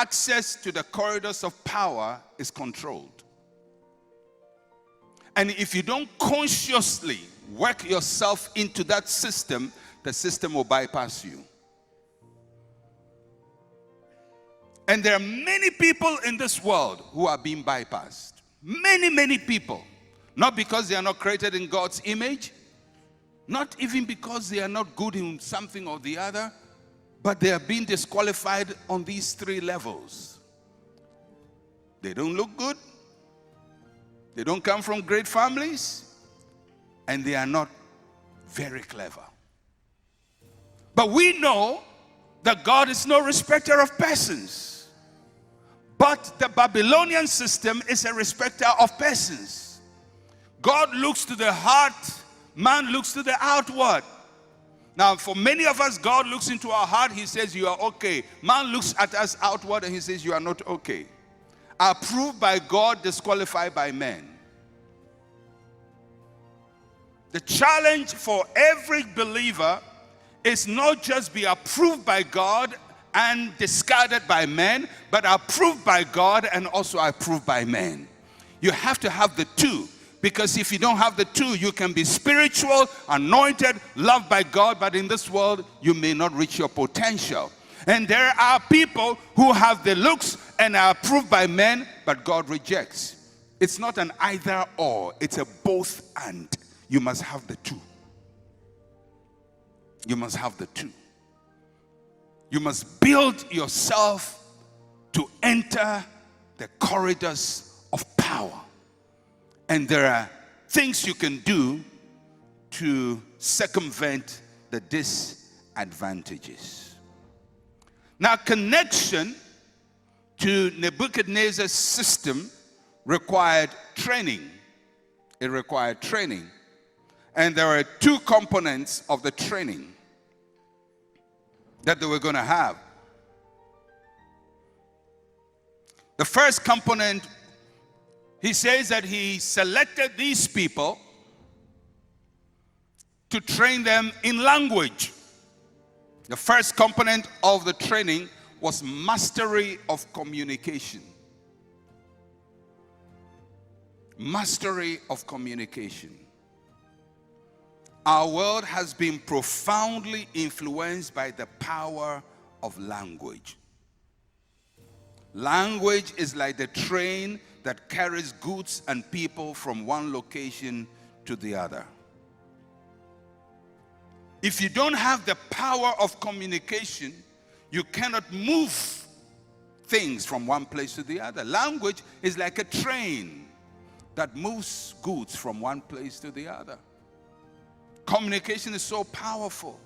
access to the corridors of power is controlled. And if you don't consciously work yourself into that system, the system will bypass you. And there are many people in this world who are being bypassed. Many people. Not because they are not created in God's image, not even because they are not good in something or the other, but they are being disqualified on these three levels. They don't look good, they don't come from great families, and they are not very clever. But we know that God is no respecter of persons. But the Babylonian system is a respecter of persons. God looks to the heart, man looks to the outward. Now, for many of us, God looks into our heart, he says, you are okay. Man looks at us outward and he says, you are not okay. Approved by God, disqualified by men. The challenge for every believer is not just be approved by God and discarded by men, but approved by God and also approved by men. You have to have the two. Because if you don't have the two, you can be spiritual, anointed, loved by God, but in this world, you may not reach your potential. And there are people who have the looks and are approved by men, but God rejects. It's not an either or, it's a both and. You must have the two. You must have the two. You must build yourself to enter the corridors of power. And there are things you can do to circumvent the disadvantages. Now, connection to Nebuchadnezzar's system required training. It required training. And there are two components of the training that they were going to have. The first component, he says that he selected these people to train them in language. The first component of the training was mastery of communication. Mastery of communication. Our world has been profoundly influenced by the power of language. Language is like the train that carries goods and people from one location to the other. If you don't have the power of communication, you cannot move things from one place to the other. Language is like a train that moves goods from one place to the other. Communication is so powerful.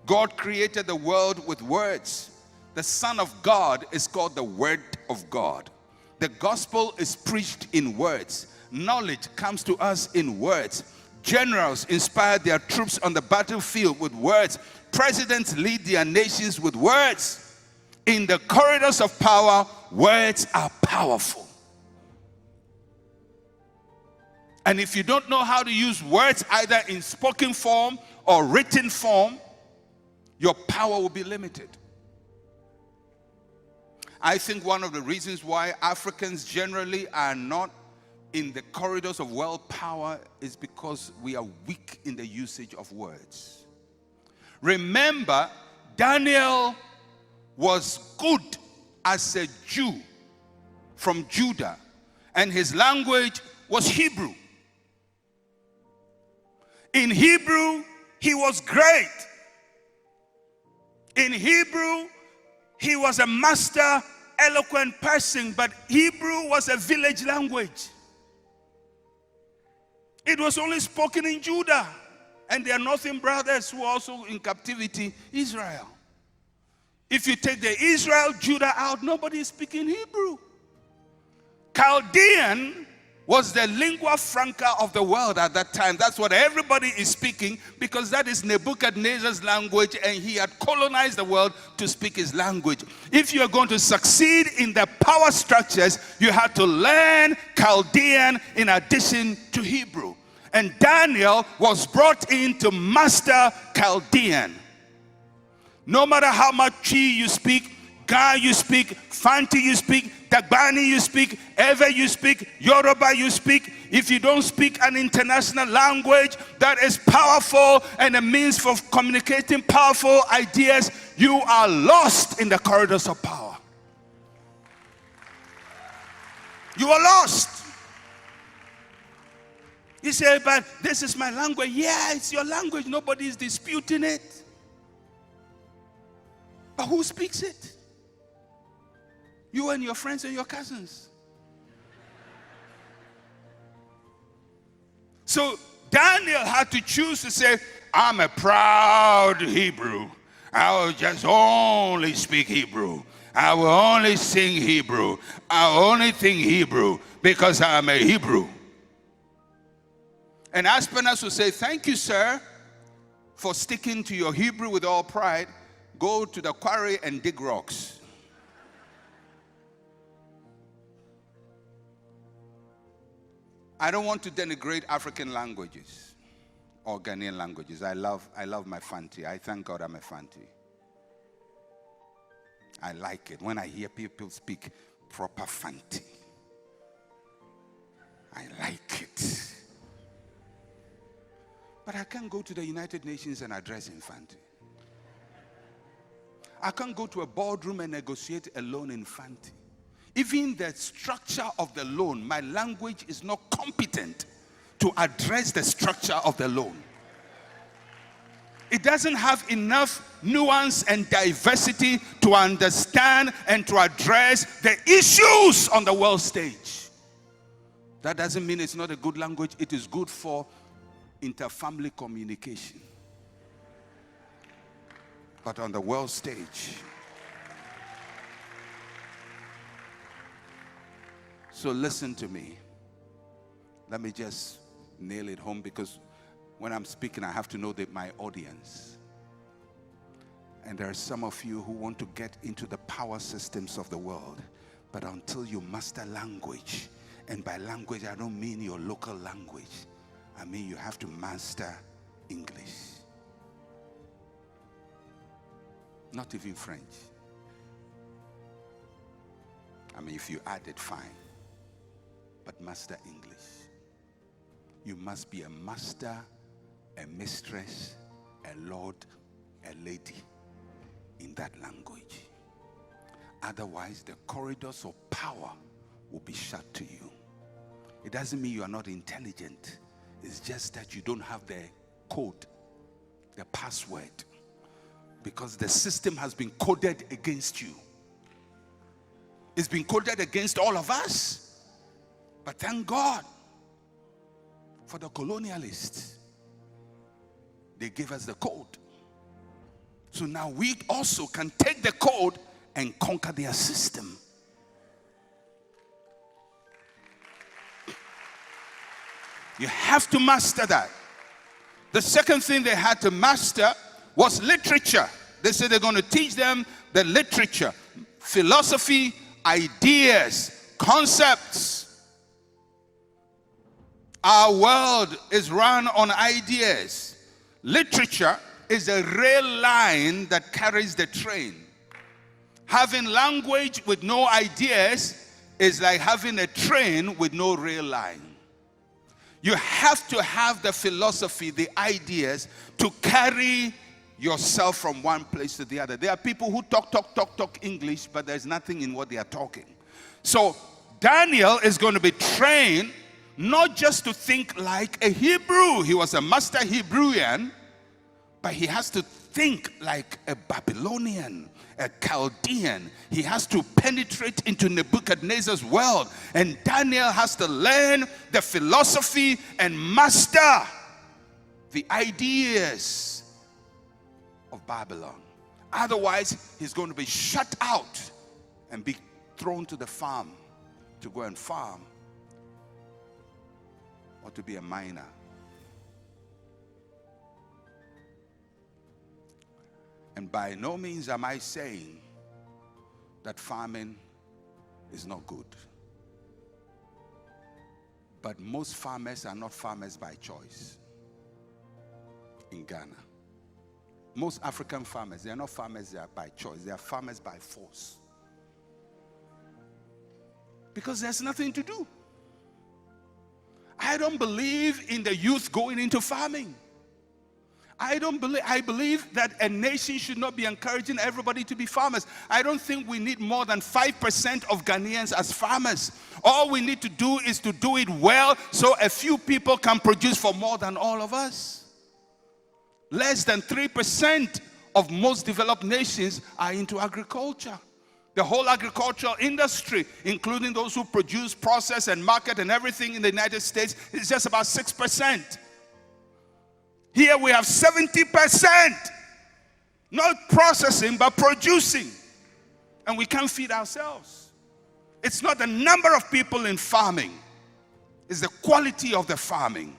God created the world with words. The Son of God is called the Word of God. The gospel is preached in words. Knowledge comes to us in words. Generals inspire their troops on the battlefield with words. Presidents lead their nations with words. In the corridors of power, words are powerful. And if you don't know how to use words either in spoken form or written form, your power will be limited. I think one of the reasons why Africans generally are not in the corridors of world power is because we are weak in the usage of words. Remember, Daniel was good as a Jew from Judah, and his language was Hebrew. In Hebrew, he was great. In Hebrew, he was a master, eloquent person, but Hebrew was a village language. It was only spoken in Judah, and their northern brothers who were also in captivity, Israel. If you take the Israel, Judah out, nobody is speaking Hebrew. Chaldean was the lingua franca of the world at that time. That's what everybody is speaking, because that is Nebuchadnezzar's language, and he had colonized the world to speak his language. If you are going to succeed in the power structures, you have to learn Chaldean in addition to Hebrew. And Daniel was brought in to master Chaldean. No matter how much Chi you speak, Ga you speak, Fanti you speak, Dagbani you speak, Ewe you speak, Yoruba you speak. If you don't speak an international language that is powerful and a means for communicating powerful ideas, you are lost in the corridors of power. You are lost. You say, but this is my language. Yeah, it's your language. Nobody is disputing it. But who speaks it? You and your friends and your cousins. So Daniel had to choose to say, I'm a proud Hebrew. I will just only speak Hebrew. I will only sing Hebrew. I will only think Hebrew because I am a Hebrew. And Aspenas will say, thank you, sir, for sticking to your Hebrew with all pride. Go to the quarry and dig rocks. I don't want to denigrate African languages or Ghanaian languages. I love my Fanti. I thank God I'm a Fanti. I like it when I hear people speak proper Fanti. I like it. But I can't go to the United Nations and address in Fanti. I can't go to a boardroom and negotiate a loan in Fanti. Even the structure of the loan, my language is not competent to address the structure of the loan. It doesn't have enough nuance and diversity to understand and to address the issues on the world stage. That doesn't mean it's not a good language. It is good for interfamily communication. But on the world stage. So listen to me. Let me just nail it home, because when I'm speaking, I have to know that my audience. And there are some of you who want to get into the power systems of the world. But until you master language, and by language I don't mean your local language, I mean you have to master English. Not even French. I mean, if you add it, fine. But master English. You must be a master, a mistress, a lord, a lady in that language. Otherwise, the corridors of power will be shut to you. It doesn't mean you are not intelligent. It's just that you don't have the code, the password. Because the system has been coded against you. It's been coded against all of us. But thank God for the colonialists. They gave us the code. So now we also can take the code and conquer their system. You have to master that. The second thing they had to master was literature. They said they're going to teach them the literature, philosophy, ideas, concepts. Our world is run on ideas. Literature is a rail line that carries the train. Having language with no ideas is like having a train with no rail line. You have to have the philosophy, the ideas to carry yourself from one place to the other. There are people who talk English, but there's nothing in what they are talking. So Daniel is going to be trained not just to think like a Hebrew. He was a master Hebrewian, but he has to think like a Babylonian, a Chaldean. He has to penetrate into Nebuchadnezzar's world. And Daniel has to learn the philosophy and master the ideas of Babylon. Otherwise, he's going to be shut out and be thrown to the farm to go and farm or to be a miner. And by no means am I saying that farming is not good. But most farmers are not farmers by choice in Ghana. Most African farmers, they are not farmers by choice. They are farmers by force. because there's nothing to do. I don't believe in the youth going into farming. I believe that a nation should not be encouraging everybody to be farmers. I don't think we need more than 5% of Ghanaians as farmers. All we need to do is to do it well so a few people can produce for more than all of us. Less than 3% of most developed nations are into agriculture. The whole agricultural industry, including those who produce, process, and market and everything in the United States, is just about 6%. Here we have 70%. Not processing, but producing. And we can't feed ourselves. It's not the number of people in farming. It's the quality of the farming.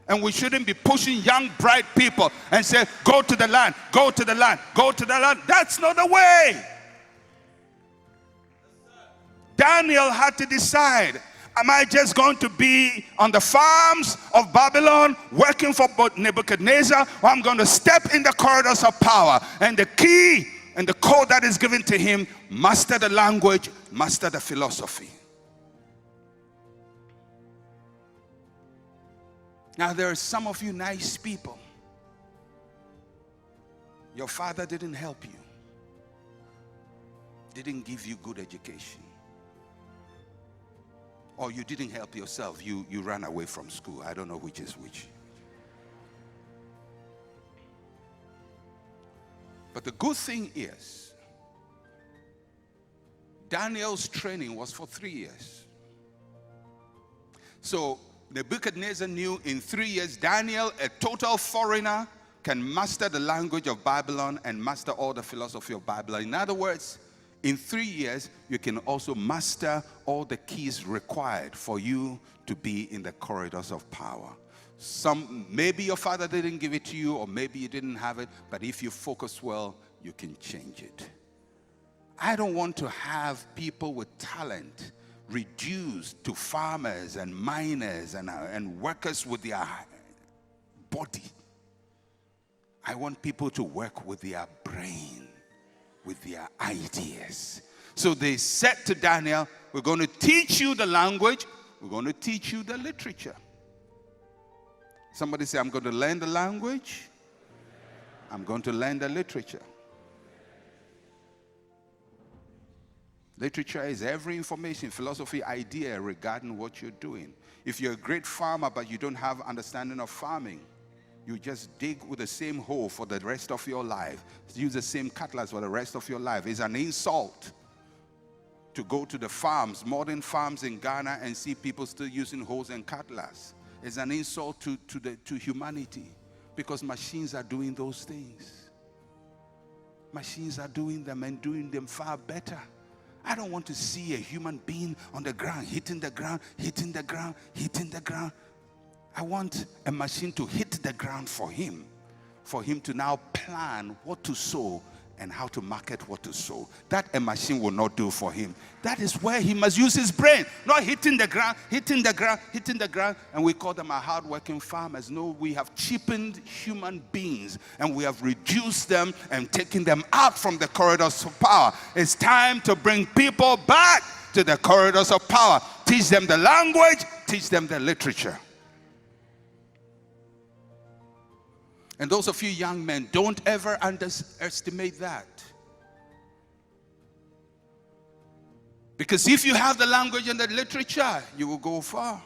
And we shouldn't be pushing young, bright people and say, go to the land, go to the land, go to the land. That's not the way. Daniel had to decide, am I just going to be on the farms of Babylon working for Nebuchadnezzar, or I'm going to step in the corridors of power? And the key and the code that is given to him, master the language, master the philosophy. Now there are some of you nice people. Your father didn't help you. Didn't give you good education. Or you didn't help yourself. You ran away from school. I don't know which is which. But the good thing is, Daniel's training was for 3 years. So Nebuchadnezzar knew in 3 years, Daniel, a total foreigner, can master the language of Babylon and master all the philosophy of Babylon. In other words, in 3 years, you can also master all the keys required for you to be in the corridors of power. Maybe your father didn't give it to you, or maybe you didn't have it, but if you focus well, you can change it. I don't want to have people with talent reduced to farmers and miners and workers with their body. I want people to work with their brain, with their ideas. So they said to Daniel, we're going to teach you the language, we're going to teach you the literature. Somebody say, I'm going to learn the language, I'm going to learn the literature. Literature is every information, philosophy, idea regarding what you're doing. If you're a great farmer but you don't have understanding of farming, you just dig with the same hoe for the rest of your life. Use the same cutlass for the rest of your life. It's an insult to go to the farms, modern farms in Ghana, and see people still using hoes and cutlass. It's an insult to humanity, because machines are doing those things. Machines are doing them and doing them far better. I don't want to see a human being on the ground, hitting the ground, hitting the ground, hitting the ground. I want a machine to hit the ground for him to now plan what to sow and how to market what to sow. That a machine will not do for him. That is where he must use his brain, not hitting the ground, hitting the ground, hitting the ground. And we call them our hardworking farmers. No, we have cheapened human beings and we have reduced them and taken them out from the corridors of power. It's time to bring people back to the corridors of power. Teach them the language, teach them the literature. And those of you young men, don't ever underestimate that. Because if you have the language and the literature, you will go far.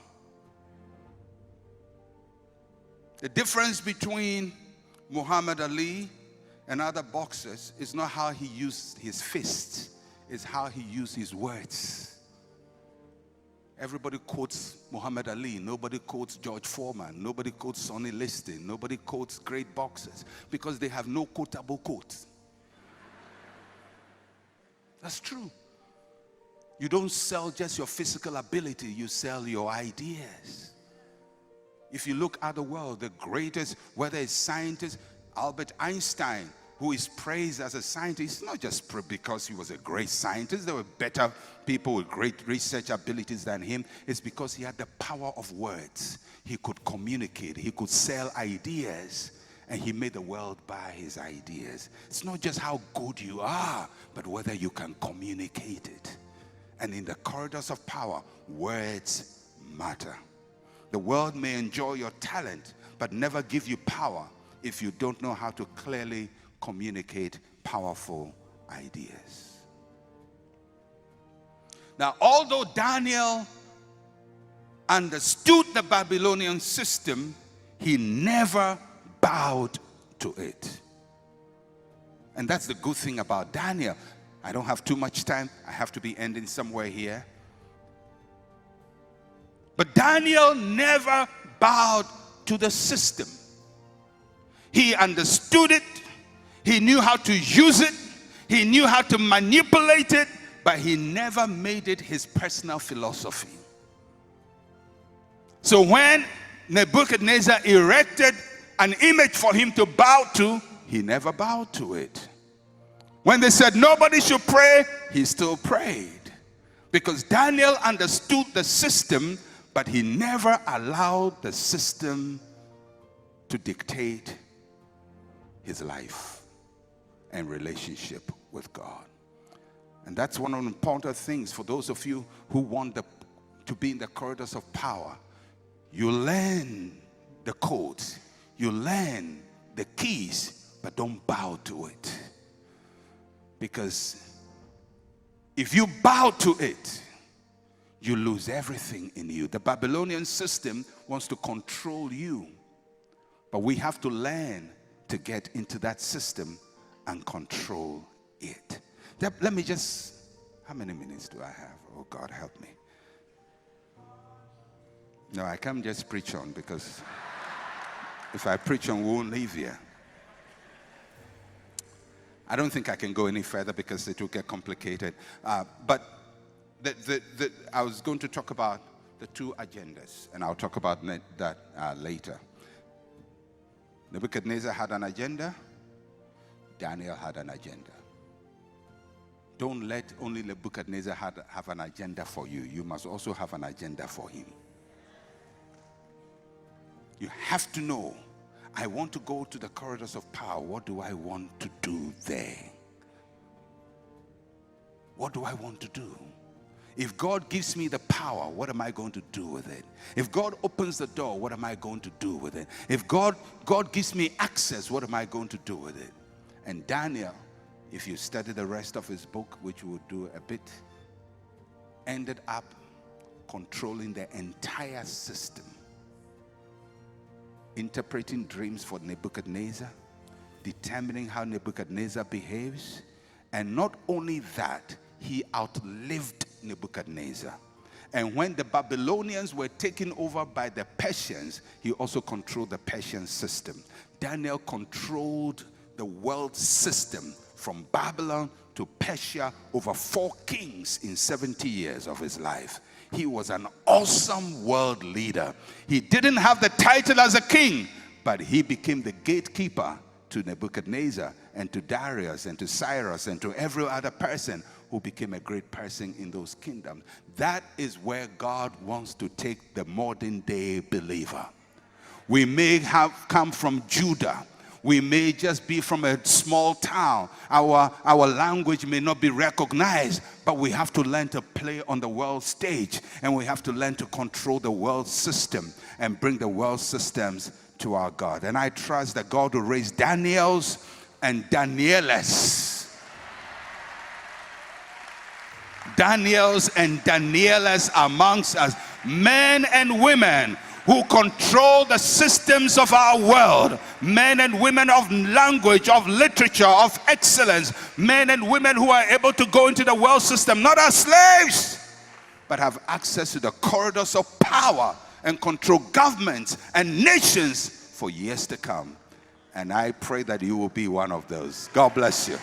The difference between Muhammad Ali and other boxers is not how he used his fists, it's how he used his words. Everybody quotes Muhammad Ali. Nobody quotes George Foreman. Nobody quotes Sonny Liston. Nobody quotes great boxers, because they have no quotable quotes. That's true. You don't sell just your physical ability. You sell your ideas. If you look at the world, the greatest, whether it's scientists, Albert Einstein, who is praised as a scientist, not just because he was a great scientist. There were better people with great research abilities than him. It's because he had the power of words. He could communicate. He could sell ideas. And he made the world buy his ideas. It's not just how good you are, but whether you can communicate it. And in the corridors of power, words matter. The world may enjoy your talent, but never give you power if you don't know how to clearly communicate powerful ideas. Now, although Daniel understood the Babylonian system, he never bowed to it. And that's the good thing about Daniel. I don't have too much time. I have to be ending somewhere here. But Daniel never bowed to the system. He understood it. He knew how to use it. He knew how to manipulate it. But he never made it his personal philosophy. So when Nebuchadnezzar erected an image for him to bow to, he never bowed to it. When they said nobody should pray, he still prayed. Because Daniel understood the system, but he never allowed the system to dictate his life and relationship with God. And that's one of the important things for those of you who want to be in the corridors of power. You learn the codes, you learn the keys, but don't bow to it. Because if you bow to it, you lose everything in you. The Babylonian system wants to control you. But we have to learn to get into that system and control it. Let me just, how many minutes do I have? Oh, God, help me. No, I can't just preach on, because if I preach on, we won't leave here. I don't think I can go any further because it will get complicated. But I was going to talk about the two agendas, and I'll talk about that later. Nebuchadnezzar had an agenda. Daniel had an agenda. Don't let only Nebuchadnezzar have an agenda for you. You must also have an agenda for him. You have to know, I want to go to the corridors of power. What do I want to do there? What do I want to do? If God gives me the power, what am I going to do with it? If God opens the door, what am I going to do with it? If God gives me access, what am I going to do with it? And Daniel, if you study the rest of his book, which we'll do a bit, ended up controlling the entire system. Interpreting dreams for Nebuchadnezzar, determining how Nebuchadnezzar behaves, and not only that, he outlived Nebuchadnezzar. And when the Babylonians were taken over by the Persians, he also controlled the Persian system. Daniel controlled the world system from Babylon to Persia, over 4 kings in 70 years of his life. He was an awesome world leader. He didn't have the title as a king, but he became the gatekeeper to Nebuchadnezzar and to Darius and to Cyrus and to every other person who became a great person in those kingdoms. That is where God wants to take the modern day believer. We may have come from Judah. We may just be from a small town. Our language may not be recognized, but we have to learn to play on the world stage, and we have to learn to control the world system and bring the world systems to our God. And I trust that God will raise Daniels and Danielas. Daniels and Danielas amongst us, men and women who control the systems of our world, men and women of language, of literature, of excellence, men and women who are able to go into the world system, not as slaves, but have access to the corridors of power and control governments and nations for years to come. And I pray that you will be one of those. God bless you.